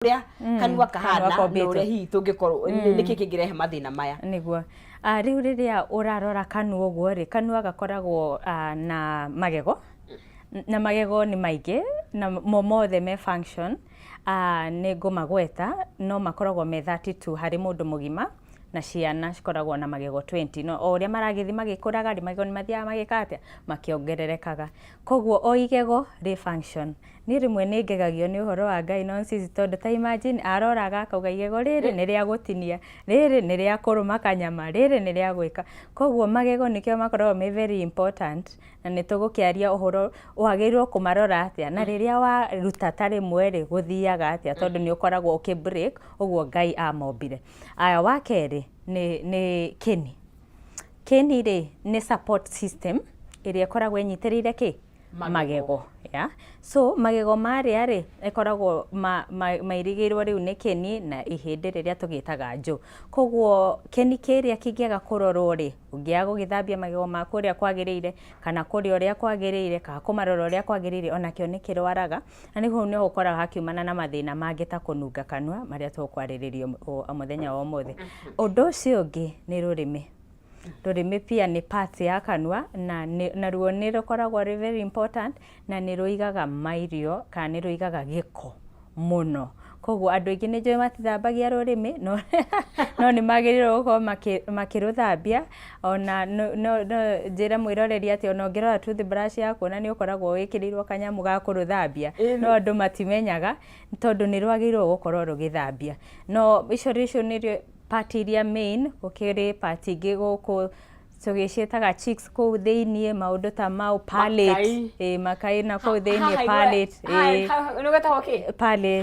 uria kanua kahana na uria hi tungikorwo niki kingirehe mathina maya niguo riu riria urarora kanua uguo ri kanua gakoragwo na magego na magego ni maingi na mothe me function ni ngumagweta no makoragwo me 32 hari mundu mugima na ciana cikoragwo na magego 20 no o uria maragithi magikuraga ri magego ni mathia magikatia makiongererekaga koguo o igego ri function ni rimwe ni ngegagio ni uhoro wa Ngai nonsense tondu ta imagine aroraga akauga igego riri ni ria gutinia riri ni ria kuruma kanyama riri ni ria gwika koguo magego nikio makoragwo me very important na nitugukiaria uhoro wagirwo kumarora atia na riria wa ruta tari mwere guthiaga atia tondu ni ukoragwo ukibreak uguo Ngai amombire aya wa keri ni kini ri ni support system iria koragwo inyitirire magego ya so magego maria ri ikoragwo mairigirwo riu ni kini na ihindi riria tugitaga njo koguo kini kiria kingiaga kurorwo ri ungiaga gugithambia magego maku uria kwagirire kana kuria uria kwagirire kana kumarora uria kwagirire ona kio ni kirwaraga na niguo ni ukora hakiumana na mathina mangi ta kununga kanua maria tukwariririo muthenya wa mothe undu ucio ungi ni rurimi rurimi pia ni part ya kanua na ruo ni rukoragwo very important na ni ruigaga mairio kana ni ruigaga giko muno koguo andu ingi ni njoi matithambagia rurimi no ni magirirwo gukorwo makiruthambia ona no njira mwiroreri ati ona ngirora toothbrush yaku na ni ukoragwo wikirirwo kanyamu ga kuruthambia no andu matimenyaga tondu ni rwagirwo gukorwo rugithambia no icio ni part iria main ukiri part ingi guku tugicietaga cheeks ku thiini maundu ta mau palate makai na ku thiini palate palate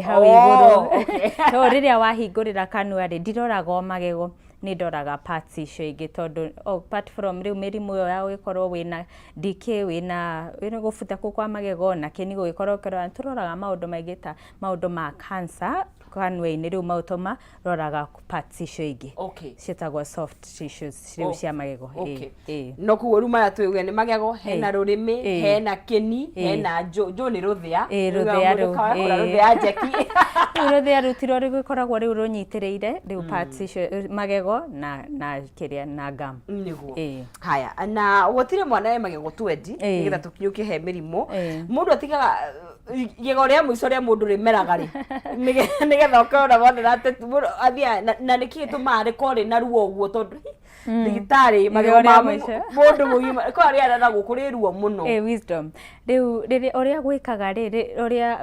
hau iguru no riria wahingurira kanua ri ndiroraga magego ni ndoraga parts icio ingi tondu apart from riu mirimu yo ya gukorwo wina DK wina gubuta kwa magego na kini gukorwo kirora turoraga maundu maingi ta maundu ma cancer kanua-ini riu mautoma roraga parts icio ingi cietagwo soft tissues riu cia magego no kuo ruma ya tuwe ni magego hena rurimi hena kini hena njo ni ruthia ruthia jeki ruthia rutiro rikoragwo riu runyitiriire riu parts icio magego na kiria na gum niguo haya na gutire mwana we magego 20 nigetha tukinyuke he mirimu mundu atigaga igego ria muico ria mundu rimeraga ri nigetha ukona wona rate athia na niki tumare kori na ruo uguo tondu digitari magego ma mundu mugima ko ari ana gukuri ruo muno wisdom riu uria gwikaga ri uria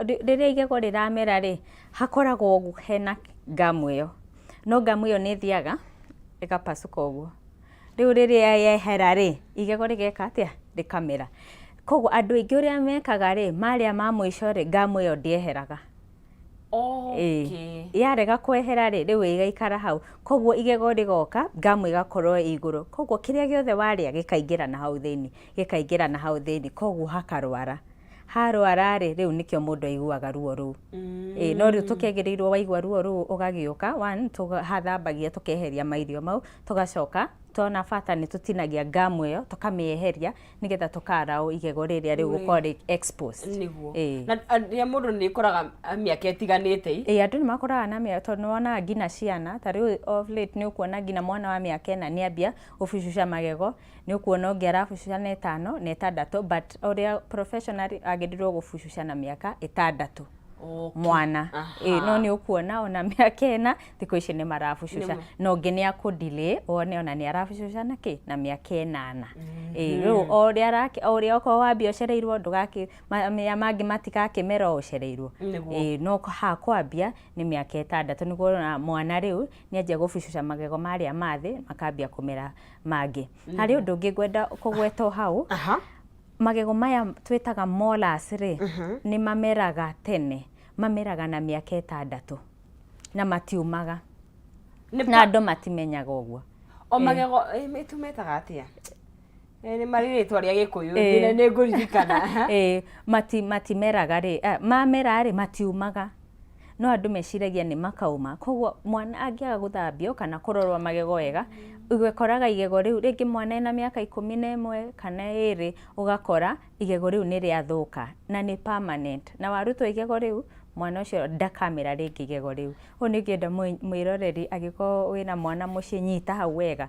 igego riramera ri hakoragwo hena gamu iyo no gamu iyo ni thiaga ikapasuka uguo riu riria yehera ri igego rigeka atia rikamera koguo andu ingi uria mekaga ri maria ma mwico ri gamu iyo ndieheraga yarega kwehera ri riu igaikara hau koguo igego rigoka gamu igakorwo iguru koguo kiria giothe waria gikaingira na hau thiini koguo hakarwara harwara ri riu nikio mundu aiguaga ruo ru no riu tukegereirwo waigua ruo ru ugagiuka tuhathambagia tukeheria mairio mau tugacoka tona bata ni tutinagia gamu iyo tukamieheria nigetha tukarao igego riria riu gukorwo exposed niguo na mundu ni koraga miaka etiganite andu ni makoraga na miaka tondu wona ngina ciana ta riu of late ni ukuona ngina mwana wa miaka 4 ni ambia ubucuca magego ni ukuona ungi arabucuca na 5 na 6 but uria professional agirirwo gubucuca na miaka 6 mwana no ni ukuona ona miaka 4 thiko ici ni marabucuca no ngi ni akudelay one ona ni arabucuca na miaka 8 riu oria ko wambia ucereirwo ndugaki mangi matikakimera ucereirwo no hakwambia ni miaka 6 niguo mwana riu ni anjia gubucuca magego maria mathi makambia kumera mangi hari undu ungi gwenda kugweta hau magego maya twitaga molars ri ni mameraga tene mameraga na miaka 6 na matiumaga na andu matimenyaga uguo o magego tumetaga atia ni mariritwa ria gikuyu ni nguririkana matimeraga ri mamera ri matiumaga no andu meciragia ni makauma koguo mwana angiaga guthambio kana kurorwa magego wega ugekoraga igego riu ringi mwana ena miaka 11 kana 2 ugakora igego riu ni riathuka na ni permanent na warutwo igego riu mwana ucio ndakamera ringi igego riu o ningienda mwiroreri agiko wina mwana mucii nyita hau wega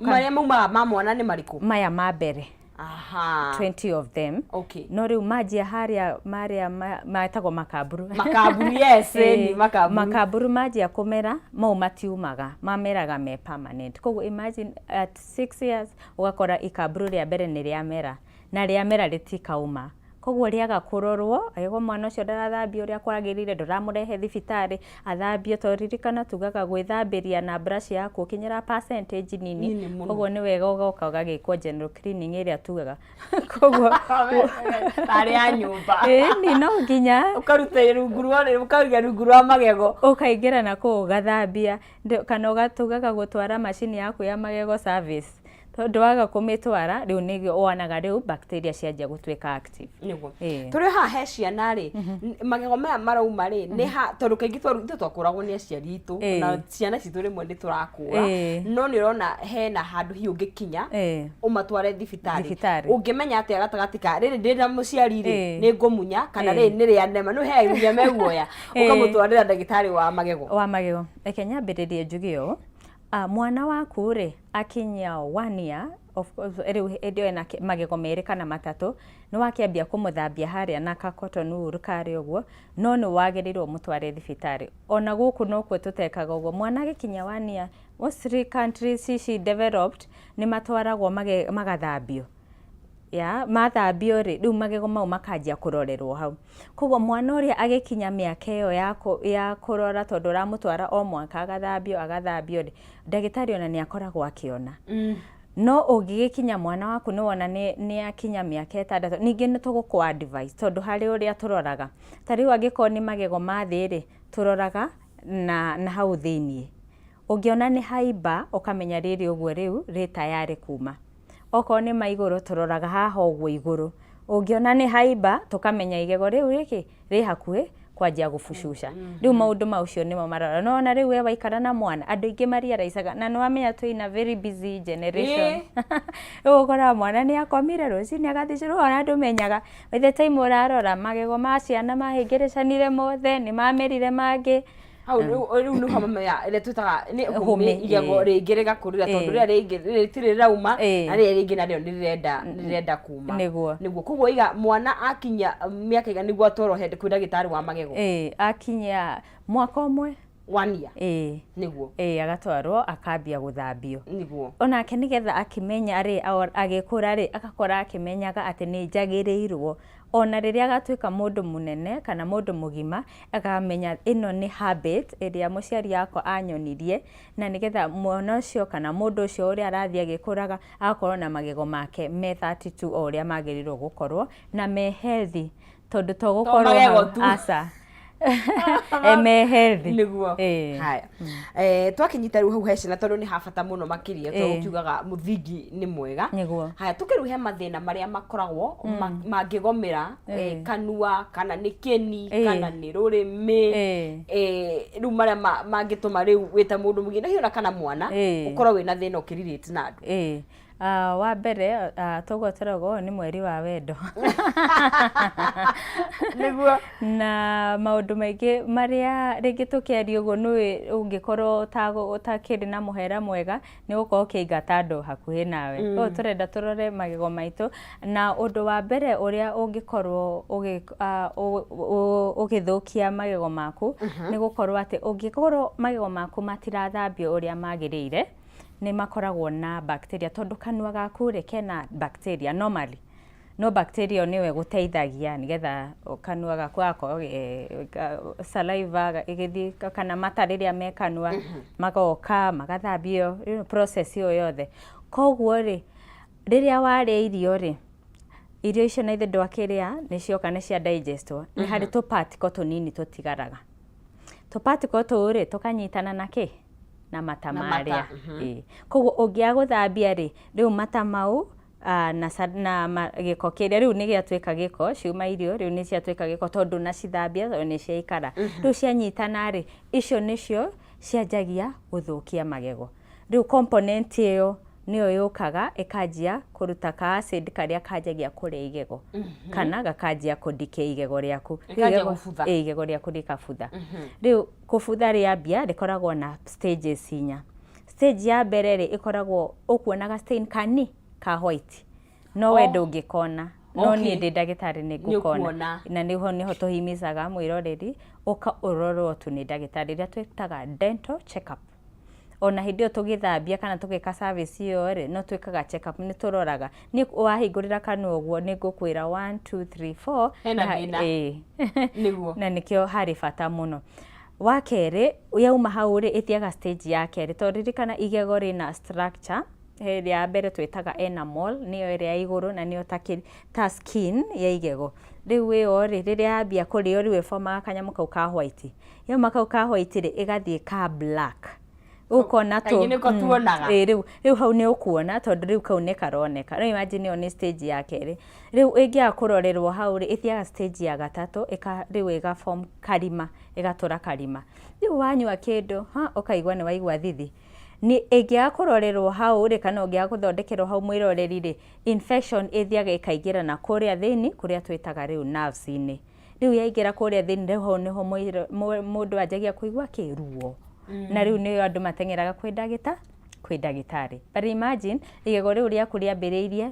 maria mauma ma mwana ni mariku maya ma mbere 20 of them. Okay. No riu majia haria maria maetagwo makaburu. Makaburu, yes, makaburu. Makaburu majia kumera mau matiumaga, mameraga me permanent. Koguo imagine at 6 years ugakora ikaburu ria mbere ni ria mera na ria mera ritikauma. Koguo riaga kurorwo ayego mwana ucio ndarathambio uria kwagirire nduramurehe thibitari athambio toririkana tugaga gwithambiria na brush yaku ukinyira percentage nini. Koguo ni wega ugoka ugagikwo general cleaning iria tugaga. Koguo tari ya nyumba ni no nginya ukaruta rungu rwa magego ukaingira na kugathambia kana ugatugaga gutwara machine yaku ya magego service. Tondu waga kumitwara riu nigio wanaga riu bacteria cianjia gutwika active niguo turi ha he ciana ri magego maya marauma ri ni ha tondu kaingi twakuragwo ni aciari itu na ciana citu rimwe ndi turakura no ni urona hena handu hi ungikinya umatware thibitari ungimenya ati agatagati ka riri ndira muciari ri ni ngumunya kana ri ni ria nema no he ngunya meguoya ukamutwarira ndagitari wa magego ekenya mbiririe njugio mwana waku ri akinya 1 year of course edio na magego meri kana matatu no wakiambia kumuthambia haria na kakotonu rukari uguo no ni wagirirwo mutware thibitari ona guku no kwe tutekaga uguo mwana gikinya 1 year most countries she developed ni matwaragwo magathambio mathambio ri riu magego mau makanjia kurorerwo hau koguo mwana uria agikinya miaka iyo ya kurora tondu ramutwara o mwaka agathambio ri ndagitari ona ni akoragwo akiona no ungigikinya mwana waku ni wona ni akinya miaka 6 ningi ni tuguku advice tondu hari uria turoraga tari wagiko ni magego mathi ri turoraga na hau thiini ungiona ni haimba ukamenya riri uguo riu ri tayari kuma oko ni maiguru turoraga haha uguo iguru ungiona ni haimba tukamenya igego riu riki ri hakuhi kwanjia gufushusha riu maundu maucio nimo marora no na riu we waikara na mwana andu ingi maria raisaga na no amenya tu ina very busy generation ukora mwana ni akomire rucini agathicirwo ona andu menyaga by the time urarora magego ma ciana mahingiricanire mothe ni mamerire mangi hau riu no hamaya ile tutaga ni home igego ringire gakurira tondu ria ringire tiri rauma na ria ringi nario nirenda kuma niguo koguo iga mwana akinya miaka iga niguo atorohe kwi ndagitari wa magego akinya mwaka umwe 1 year niguo agatwarwo akambia guthambio niguo ona ke nigetha akimenya ri agikura ri akakora akimenyaga ati ni njagirirwo ona riria agatwika mundu munene kana mundu mugima akamenya ino ni habit iria muciari yako anyonirie na nigetha mwana ucio kana mundu ucio uria arathia agikuraga agakorwo na magego make me 32 o uria magirirwo gukorwo na me healthy tondu to gukorwo asa eme healthy niguo haya twakinyita riu hau hecina tondu ni habata muno makiria to ukiugaga muthingi ni mwega haya tukiruhe mathina maria makoragwo mangigomera kanua kana ni keni kana ni rurimi riu maria mangituma riu wita mundu mugina hiyo na kana mwana ukorwo wina thina ukiririte na andu wa mbere tugoterago ni mweri wa wendo niguo na maundu maingi maria ringi tukiaria uguo ni ungikorwo utakiri na muhera mwega ni gukorwo kiingata andu hakuhi nawe o turenda turore magego maitu na undu wa mbere uria ungikorwo ugithukia magego maku ni gukorwo ati ungikorwo magego maku matirathambio uria magirire ni makoragwo na bacteria tondu kanua gaku ri kena bacteria normally no bacteria niwe guteithagia nigetha kanua gaku gako saliva igithi kana mata riria me kanua magoka magathambio process iyo yothe koguo ri riria waria irio icio na ithe ndwakiria nicioka ni cia digestwo ni hari tu particle tunini tutigaraga tu particle tu tukanyitana na ki na mata maria koguo ungia guthambia riu mata mau na giko kiria riu ni giatwika giko ciuma irio riu ni ciatwika giko tondu na cithambia ni ciaikara riu cianyitana icio nicio cianjagia guthukia magego riu component iyo niyo yukaga ikanjia kuruta ka acid karia kanjagia kuria igego kana gakanjia kudike igego riaku igego riaku rikabutha riu kubutha riambia rikoragwo na stages inya. Stage ya mbere ri ikoragwo ukuonaga stain kani ka white no we ndungikona no ni ndi ndagitari ni ngukona na niho tuhimizaga mwiroreri uka urorwo tu ni ndagitari ria twitaga dental check up. Ona hindio tugithambia kana tugika service iyo ri no twikaga check up ni turoraga ni wahingurira kanua uguo ni ngukwira 1 2 3 4 hena thina niguo na nikio hari fata muno. Wa keri yauma hau ri ithiaga stage ya keri toririkana igego rina structure heri ya mbere twitaga enamel niyo iri ya iguru na niyo ta skin ya igego. Riu iyo ri riria yambia kurio riu forma kanyamu kau ka white yauma kau ka white ri igathie ka black ukona to riu hau ni ukuona tondu riu kau ni karoneka. Riu imagine on stage ya keri riu ingia kurorerwo hau ri ithiaga stage ya gatatu riu iga form karima igatura karima. Riu wanyua kindu ukaigwa ni waigwa thithi ni ingia kurorerwo hau ri kana ungia guthondekerwo hau mwiroreri ri infection ithiaga ikaigira na kuria thini kuria twitaga riu nerves ini. Riu yaigira kuria thini riu niho mundu anjagia kuigwa kiruo na riu ni andu matengeraga kwi ndagitari. But imagine igego riu riaku riambiriirie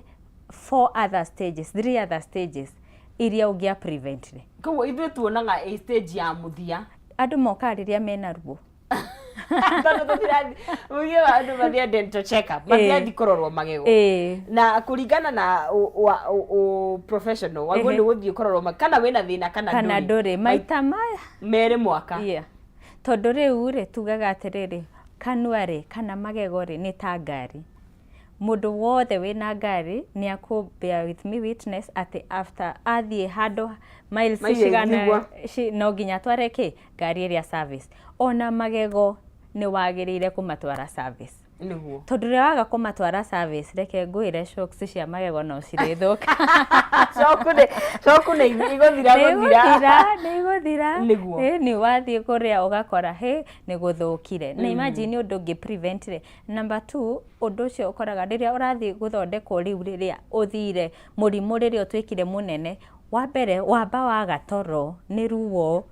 3 other stages iria ungia prevent. Koguo ithuĩ tuonaga a stage ya muthia andu moka riria mena ruo tondu tutirathi ugie andu mathia dental check up mathiathi kurorwo magego na kuringana na professional wagwo ndu guthii kurorwo kana wina thina kana nduri maita maya mere mwaka tondu riu ri tugaga atiriri kanua ri kana magego ri ni ta ngari. Mundu wothe wina ngari ni aku bear with me witness ati after athie hando miles cigana no nginya tware ki ngari iria service. Ona magego ni wagirire kumatwara service niguo tondu ria waga kumatwara service reke ngwire shocks cia magego no cirithuka shock ni iguthira ni wathie kuria ugakora ni guthukire na imagine undu ngi prevent ri. Number 2 undu cio ukoraga riria urathie guthondekwo riu riria uthire murimu riria utwikire munene wa mbere wamba wa gatoro ni ruo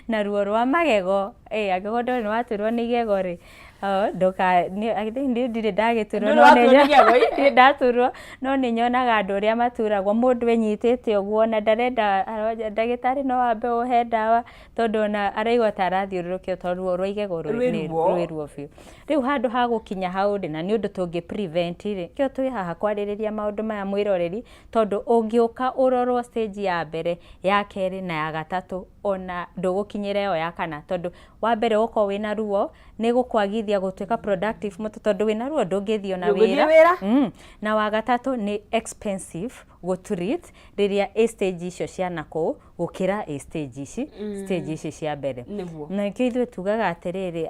na ruo rwa magego agego ndo ni waturwo ni igego ri ndoka ni ndire ndagiturwo no ni ndaturwo no ni nyonaga andu uria maturagwo mundu enyitete uguo na ndarenda ndagitari no ambe uhe ndawa tondu na araigwa tarathiururukio tondu rwa igego ruo biu. Riu handu ha gukinya hau ri na ni undu tungi prevent ri kio twi haha kwaririria maundu maya mwiroreri tondu ungiuka urorwo stage ya mbere ya keri na ya gatatu ona ndugukinyira yo ya kana tondu wa mbere uko wina ruo ni gukwagithia gutwika productive mutu tondu wina ruo ndungithio na wira na wa gatatu ni expensive go treat riria stage icio cia nako gukira stage ici cia mbere. Na kithu tugaga atiriri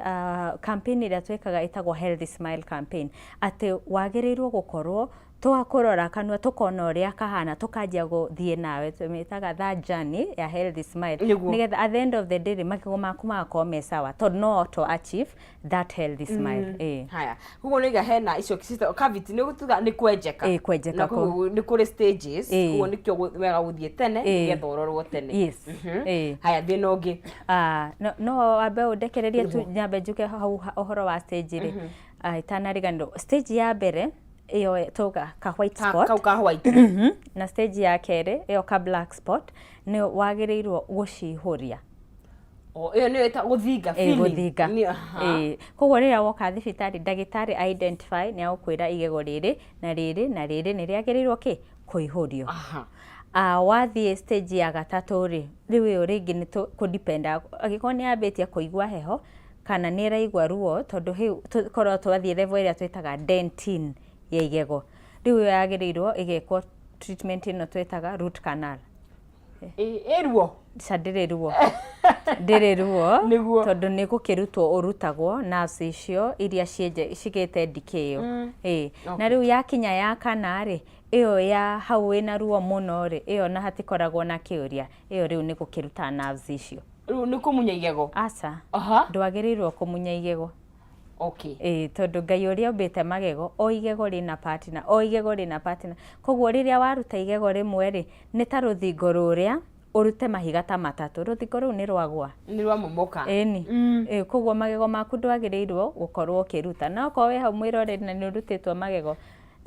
campaign ira twekaga itagwo healthy smile campaign ati wagirirwo gukorwo twakurora kanua tukona uria kahana tukanjia guthie nawe tumitaga that journey ya healthy smile nigetha at the end of the day magego maku makoo me sawa tondu no to achieve that healthy smile. Haya hugo niga hena icio cavity ni gutuga ni kwenjeka kwenjeka ko ni kuri stages hugo nikyo wega guthie tene nigetha urorwo tene. Haya thina ungi no abe udekererie tu nyambe njuke hau uhoro wa stage ri itanarigando stage ya mbere iyo toga ka white spot ka white na stage ya kere iyo ka black spot ni wagirirwo gucihuria iyo ni eta guthinga koguo riria woka thibitari ndagitari identify ni agukwira igego riri na riri na riri ni riagirirwo ki kuihurio. Wathie stage ya gatatu ri riu iyo ringi ni ku depend agiko ni ambitie kuigwa heho kana ni raigwa ruo tondu hiu tukorwo twathie level iria twitaga dentin ya igego riu yagirirwo igekwo treatment ino twetaga root canal. Ruo sadire ruo ndire ruo tondu ni gukirutwo urutagwo nerves icio iria cigite ndikio na riu yakinya ya kana ri iyo ya hau ina ruo muno ri iyo na hatikoragwo na kiuria iyo riu ni gukiruta nerves icio riu ni kumunya igego asa ndwagirirwo kumunya igego Okay. Tondu Ngai uria umbite magego o igego rina partner o igego rina partner koguo riria waruta igego rimwe ri ni ta ruthingo ruria urute mahiga ta matatu ruthingo ru ni rwagwa ni rwa momoka ni koguo magego maku ndwagirirwo gukorwo ukiruta no ko we hau mwiroreri na ni urutitwo magego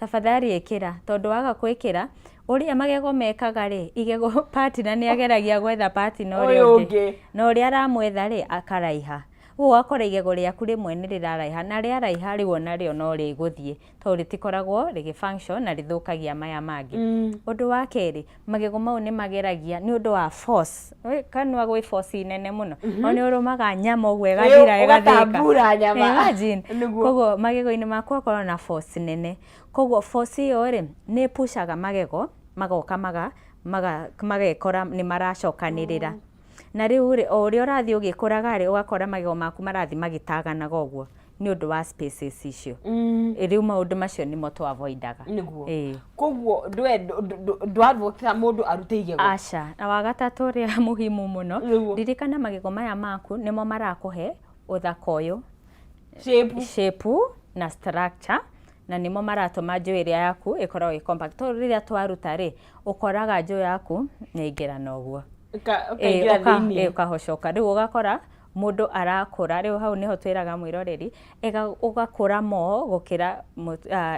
tafadhali ikira tondu waga kwikira uria magego mekaga ri igego partner ni ageragia gwetha partner uria ungi no uria aramwetha ri akaraiha wo akora igego riaku rimwe ni riraraiha na riaraiha riwo nario no riguthie to ritikoragwo rigi function na rithukagia maya mangi undu wa keri magego mau ni mageragia ni undu wa force kanua gwi force nene muno oni urumaga nyama ogwe gathira ugatambura nyama imagine koguo magego-ini makwa korwo na force nene koguo force iyo ri ni pushaga magego magoka magekora ni maracokanirira na riu ri o ria urathie ugikuraga ri ugakora magego maku marathi magitagana goguo ni undu wa spaces icio riu maundu macio nimo to avoidaga niguo koguo ndwadvokira mundu arute igego aca na wagatatu ria muhimu muno ririkana magego maya maku nimo marakuhe uthaka uyu shape na structure na nimo maratuma njuiri yaku ikorwo compact to riria twaruta ri ukoraga njuiri yaku ni ingira noguo ukahocoka riu ugakora mundu arakura riu hau niho twiraga mwiroreri ugakura mo gukira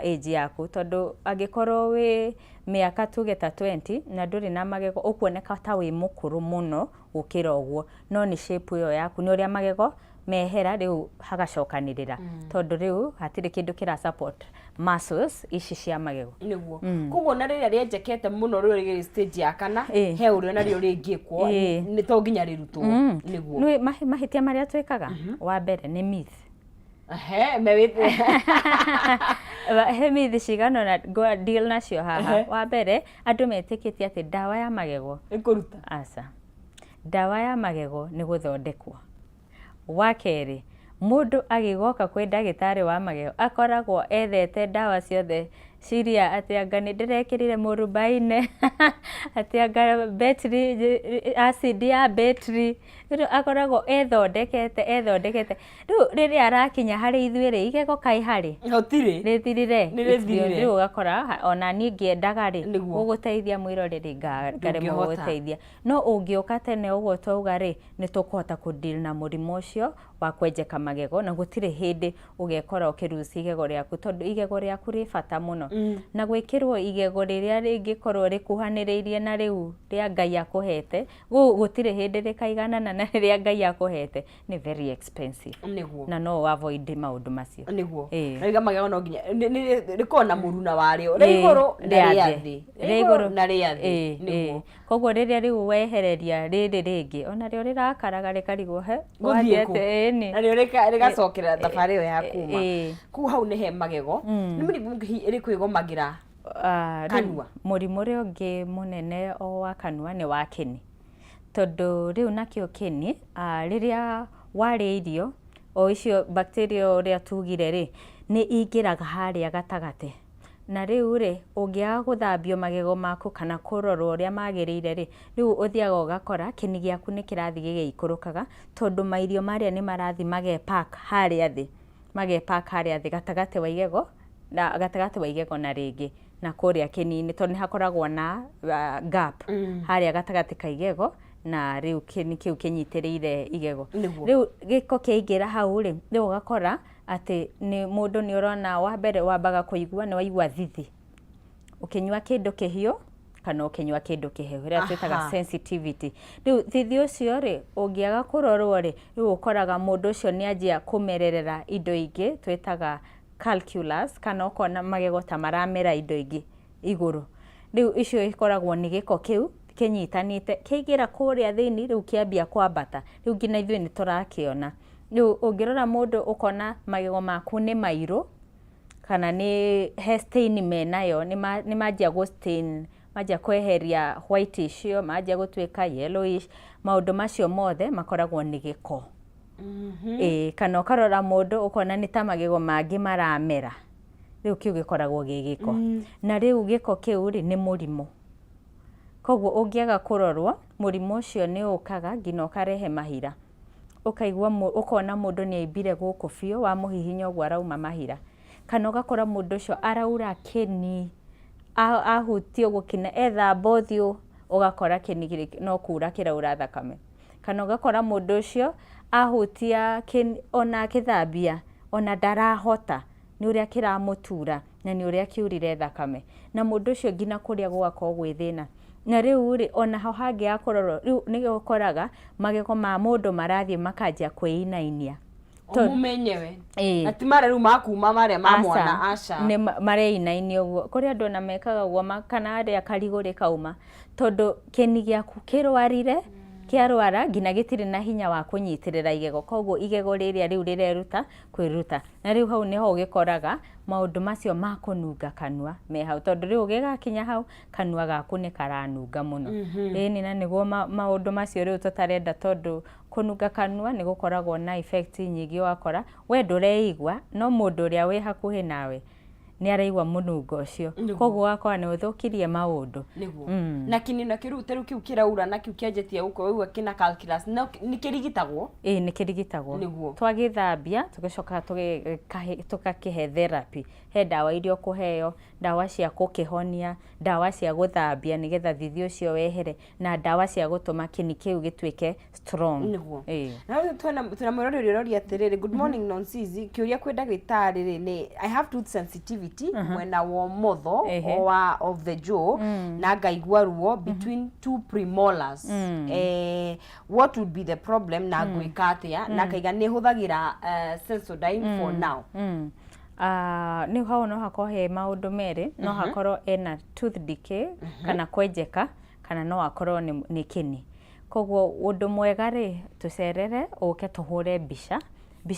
age yaku tondu angikorwo wi miaka tuge ta 20 na nduri na magego ukuoneka ta wi mukuru muno gukira uguo no ni shape yo yaku ni uria magego mehera riu hagacokanirira tondu riu hatire kindu kira support muscles ici cia magego niguo koguo na riria rienjekete muno ruri stage ya kana he urio na rio ringikwo ni to nginya rirutwo niguo ni mahitia maria twikaga wa mbere ni myth mewite he myth cigano na go deal nacio haha wa mbere andu metikitie ati dawa ya magego ikuruta aca dawa ya magego ni guthondekwo wa keri mundu agigoka kwi ndagitari wa magego akoragwo ethete dawa ciothe ciria ati anga ni ndirekirire murubaine ati anga battery acid ya battery akoragwo ethondekete riu riria arakinya hari ithuiri igego kai hari hotiri rithirire riu ugakora ona ni ngiendaga ri guguteithia mwiroreri ngaremwo guteithia no ungiuka tene uguo twauga ri ni tukuhota ku deal na murimo ucio wa kwenjeka magego na gutire hindi ugekora ukirusi igego riaku tondu igego riaku ri bata muno na gwikirwo igego riria ringikorwo rikuhaniriirie na riu ria Ngai akuhete gutire hindi rikaiganana na riria Ngai akuhete ni very expensive na no avoid maundu macio niguo riga magego no nginya rikona muruna wario riguru na riathi niguo koguo riria riu wehereria riri ringi ona rio rirakaraga rikarigwo he guthiete na rio rigacokera thabari yo ya kuma ku hau ni he magego ni mirimu iri kwigomagira kanua murimu ri ungi munene o wa kanua ni wa kini tondu riu nakio kini riria wari irio o icio bacteria ria tugire ri ni ingiraga haria gatagate na riu ri ungiaga guthambio magego maku kana kurorwo uria magirire ri riu uthiaga ugakora kini giaku ni kirathi gigeikurukaga tondu mairio maria ni marathi magepack haria thi gatagate wa igego na gatagate wa igego na ringi na kuria kinini tondu ni hakoragwo na gap haria gatagate ka igego na riu kini kiu kinyitiriire igego riu giko kiingira hau ri riu ugakora ati ni mundu ni urona wa mbere wambaga kuigua ni waigua thithi ukinywa kindu kihio kana ukinywa kindu kihehu ria twitaga sensitivity riu thithi ucio ri ungiaga kurorwo ri riu ukoraga mundu ucio ni anjia kumererera indo ingi twitaga calculus kana ukona magego ta maramera indo ingi iguru riu icio ikoragwo ni giko kiu kinyitanite kigira kuria thini riu kiambia kwambata riu ngina ithui ni turakiona riu ungirora mundu ukona magego maku ni mairu kana ni stain menayo ni majia go stain majia kweheria whitish yo majia gutwika yellowish maundu macio mothe makoragwo ni giko kana ukarora mundu ukona ni ta magego mangi maramera riu kiu gikoragwo gigiko na riu giko kiu ri ni murimo koguo ungiaga kurorwo murimo ucio ni ukaga ngina ukarehe mahira ukaigua ukona mundu ni aimbire guku biu wa muhihinya ogwa rauma mahira kana ugakora mundu ucio araura keni ahutio gukina etha bothio ugakora keni no kura kiraura thakame kana ugakora mundu ucio ahutia ona kithambia ona darahota ni uria kiramutura na ni uria kiurire thakame na mundu ucio ngina kuria gwako gwithina na riu ri ona ho hangi akororo riu ni ukoraga magego ma mundu marathie makanjia kwinainia mumenyewe ati mara riu makuma maria ma mwana aca ni mareinaini uguo kuri andu na mekaga uguo kana aria kariguri kauma tondu keni giaku kirwarire kiarwara ngina gitire na hinya wa kunyitirira igego koguo igego riria riu rireruta kwiruta na riu hau niho ugikoraga maundu macio ma kununga kanua me hau tondu riu gigakinya hau kanua gaku ni karanunga muno ni na niguo maundu macio riu tutarenda tondu kununga kanua ni gukoragwo na effect nyingi wakora we ndureigwa no mundu uria wi hakuhi nawe ni araigwa munungo ucio koguo wakora ni uthukirie maundu na kinina kiru teru kiu kiraura na kiu kianjetie uko wiwa kina calculus ni kirigitagwo ni kirigitagwo twagithambia tugicoka tukakihe therapy he dawa irio kuheo dawa cia kukihonia dawa cia guthambia nigetha thithi ucio wehere na dawa cia gutuma kini kiu gitwike strong na tuna mwirori urori atiriri good morning Nonsizi kiuria kwi ndagitari ni I have tooth sensitivity mwena wa motho of the jaw na ngaigua ruo between two premolars what would be the problem na gwika atia na kaiga ni huthagira Sensodyne for now ni hau no hakohe maundu meri no hakorwo ena tooth decay kana kwenjeka kana no akorwo ni kini koguo undu mwega ri tucerere uke tuhure mbica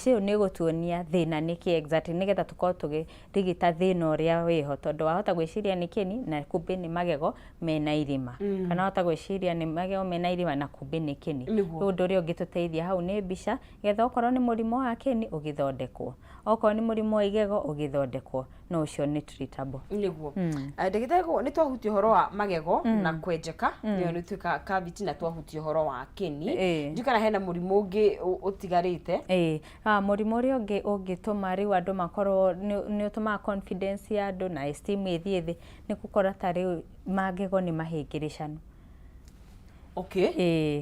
iyo ni gutuonia thina niki exactly nigetha tukorwo tugirigita thina uria wiho tondu wahota gwiciria ni kini na kumbe ni magego mena irima kana wahota gwiciria ni magego mena irima na kumbe ni kini undu uria ungituteithia hau ni mbica getha okorwo ni murimo wa kini ugithondekwo okorwo ni murimo wa igego ugithondekwo no ucio ni treatable niguo ndagitari ni twahuti horo wa magego na kwenjeka niyo ni twika cavity na twahuti horo wa kini njikana hena murimo ungi utigarite murimo uri ungituma riu andu makorwo ni utuma confidence ya andu na esteem ithie ni gukora tari magego ni mahingiricanu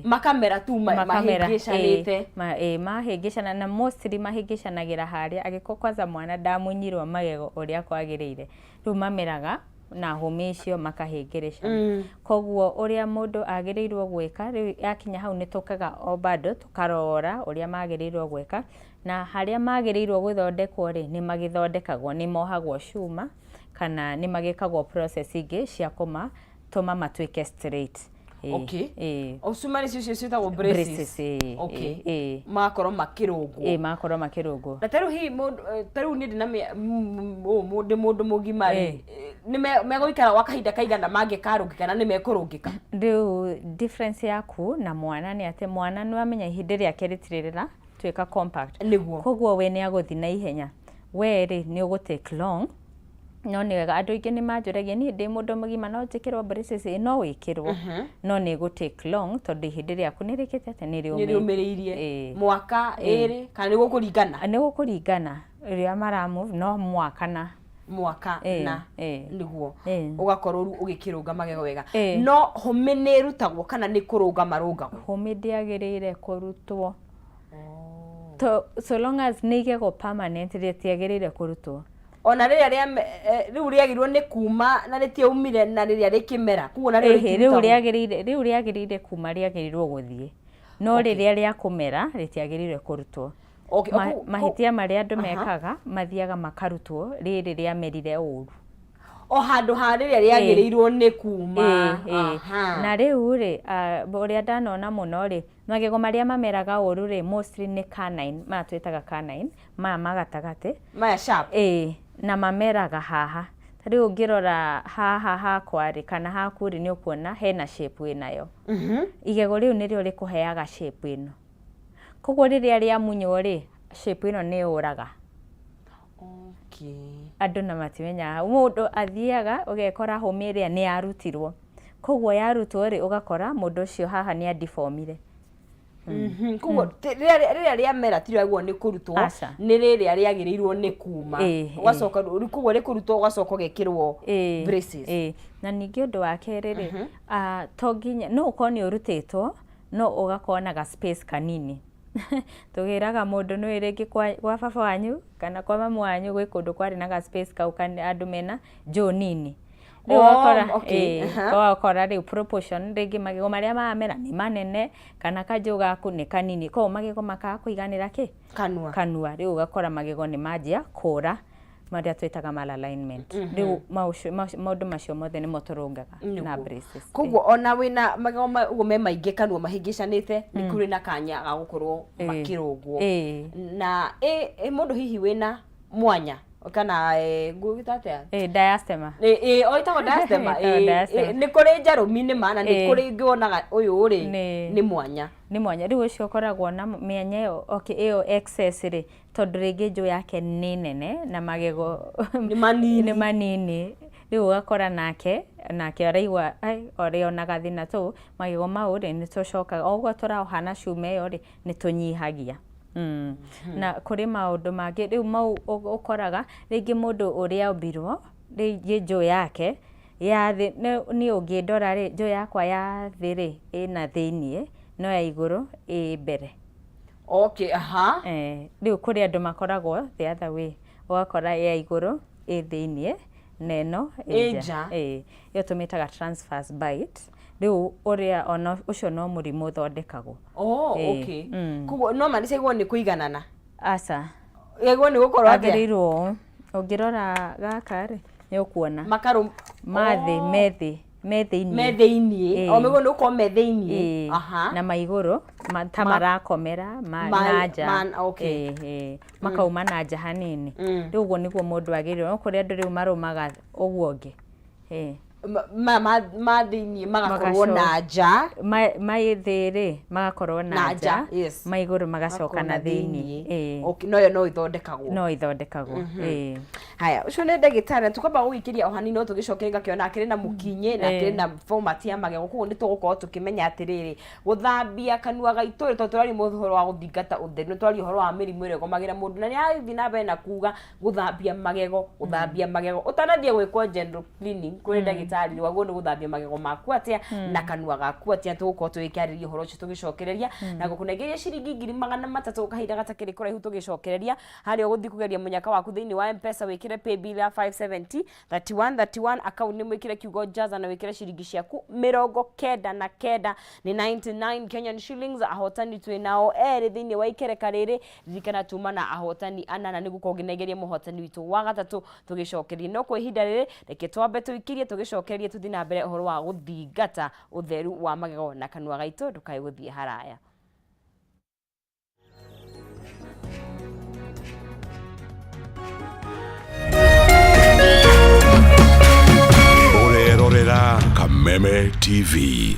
makamera tu mahingicanite mahingicana na mostly mahingicanagira haria agiko kwanza mwana ndamunyirwo magego uria kwagirire riu mameraga na home icio makahingiricana koguo uria mundu agirirwo gwika riu yakinya hau ni tukaga obado tukarora uria magirirwo gwika na haria magirirwo guthondekwo ri ni magithondekagwo ni mohagwo cuma kana ni magikagwo process ingi cia tuma matwike straight osumari cio ta braces makoro makirungu makoro makirungu na taru ni ndina mundu mugima ni megoikara wakahinda kaigana mange karungi kana ni mekurungika riu difference yaku na mwana ni ate mwana ni amenya ihinda ria keritirira twika compact koguo we ni aguthi na ihenya we ri ni ugutake long no ni wega andu ingi ni manjuragia ni ndi mundu mugima no njikirwo braces no wikirwo no ni gutake long tondu ihinda riaku ni rikite ate ni riumiriirie mwaka iri kana ni gukuringana ria mara move no mwaka na niguo ugakorwo ugikirunga magego wega no home ni rutagwo kana ni kurunga marungagwo home ndiagirire kurutwo so long as ni igego permanent ritiagirire kurutwo ona riu riagirwo ni kuma na ritiaumire na riria rikimera kuo na riu riagirire kuma riagirirwo guthie no riria ria kumera ritiagirire kurutwo mahitia maria andu mekaga mathiaga makarutwo riri ria merire uru handu ha riria riagirirwo ni kuma na riu ri uria ndanona muno ri magego maria mameraga uru ri mostly ni canine matwitaga canine magatagate maya sharp na mameraga haha riu ngirora haha hakwa ri kana haku ri ni ukuona hena shape inayo igego riu nirio rikuheaga shape ino koguo riria ria munyo ri shape ino ni uraga andu na matimenya mundu athiaga ugekora home ria ni arutirwo koguo yarutwo ri ugakora mundu ucio haha ni adeformire Kugo rĩrĩa mera tiragwo nĩ kũrutwo nĩ rĩrĩa rĩagĩrĩirwo nĩ kuma ugacoka kugo rĩ kũrutwo ugacoka gekĩrwo braces na ningĩ ũndũ wa kerĩ rĩ to nginya no ũkorwo nĩ ũrutĩtwo no ũgakorwo na ga space kanini tũgĩraga mũndũ nĩ rĩngĩ kwa baba wanyu kana kwa mamu wanyu gwĩ kũndũ kwarĩ na ga space kau andũ mena njũ nini wakora rĩu proportion rĩngĩ magego marĩa mamera nĩ manene kana kanjũ gaku nĩ kanini koguo magego makaga kũiganĩra kanua rĩu ũgakora magego nĩ manjia kũra marĩa twĩtaga malalignment rĩu maũndũ macio mothe nĩ motũrũngaga na braces koguo ona wĩna magego me maingĩ kanua mahĩngĩcanĩte nĩ kũrĩ na kanya ga gũkorwo makĩrũngwo na mũndũ hihi wĩna mwanya kana ngũgĩtate diastema oitagwo diastema nĩ kũrĩ njarũmi nĩ maana nĩ kũrĩ ngĩonaga ũyũ rĩ nĩ mwanya rĩu ũcio ũkoragwo na mĩanya ĩyo excess rĩ tondũ rĩngĩ njũ yake nĩ nene na magego nĩ manini rĩu ũgakora nake araigua orĩonaga thĩna tũu magego mau rĩ nĩ tũcokaga o ũguo tũrahana cuma ĩyo rĩ nĩ tũnyihagia na kũrĩ maũndũ mangĩ rĩu mau ũkoraga rĩngĩ mũndũ ũrĩa ombirwo rĩngĩ njũ yake ya thĩ nĩ ũngĩndora rĩ njũ yakwa ya thĩ rĩ ĩna thĩiniĩ no ya igũrũ ĩ mbere rĩu kũrĩ andũ makoragwo the other way ũgakora ya igũrũ ĩ thĩiniĩ na ĩno ĩ nja ĩyo tũmĩtaga transverse bite rĩu ũrĩa ona ũcio no mũrimũ ũthondekagwo koguo no manicagwo nĩ kũiganana aca yegwo nĩ gũkorwo agĩrĩirwo ũngĩrora gaka rĩ nĩ ũkuona makarũ mathĩ me thĩiniĩ o mĩguo nĩ ũkorwo me thĩiniĩ na maigũrũ ta marakomera na nja makauma na nja hanini rĩu ũguo nĩguo mũndũ agĩrĩirwo no kũrĩ andũ rĩu marũmaga ũguo ũngĩ ma thĩiniĩ magakorwo na nja maithĩ rĩ magakorwo na nja maigũrũ magacoka na thĩiniĩ noyo no ithondekagwo haya ũcio nĩ ndagĩtarĩ tũkwamba gũgĩkĩria o hanini no tũgĩcoke ngakĩona akĩrĩ na mũkinyĩ na akĩrĩ na format ya magego koguo nĩ tũgũkorwo tũkĩmenya atĩrĩrĩ gũthambia kanua gaitũ tondũ tũraria ũhoro wa gũthingata ũtheru nĩ tũraria ũhoro wa mĩrimũ ĩrĩa ĩgomagĩra mũndũ na nĩ arathiĩ na mbere na kuga gũthambia magego ũtanathiĩ gwĩkwo general cleaning kũrĩ ndagĩtarĩ waguo nĩ gũthambia magego maku atĩa na kanua gaku atĩa tũgũkorwo tũgĩkĩarĩria ũhoro ũcio tũgĩcokereria na gũkũnengeria ciringi 300 kahinda gatakĩrĩ kũraihu tũgĩcokereria harĩa ũgũthiĩ kũgeria mũnyaka waku thĩinĩ wa M-Pesa wĩkĩre pay bill ya 570 31 account nĩ mwĩkĩre kiugo jaza na wĩkĩre ciringi ciaku 99 nĩ 99 Kenyan shillings ahotani twĩ nao erĩ thĩinĩ wa ikereka rĩrĩ ririkana tuma na ahotani anana nĩ gũkorwo ngĩnengeria mũhotani witũ wa gatatũ tũgĩcokeria no kwa ihinda rĩrĩ reke twambe tũikirie tũgĩcokerie tũthiĩ na mbere ũhoro wa gũthingata ũtheru wa magego na kanua gaitũ ndũkae gũthiĩ haraya Orerorera Kameme TV.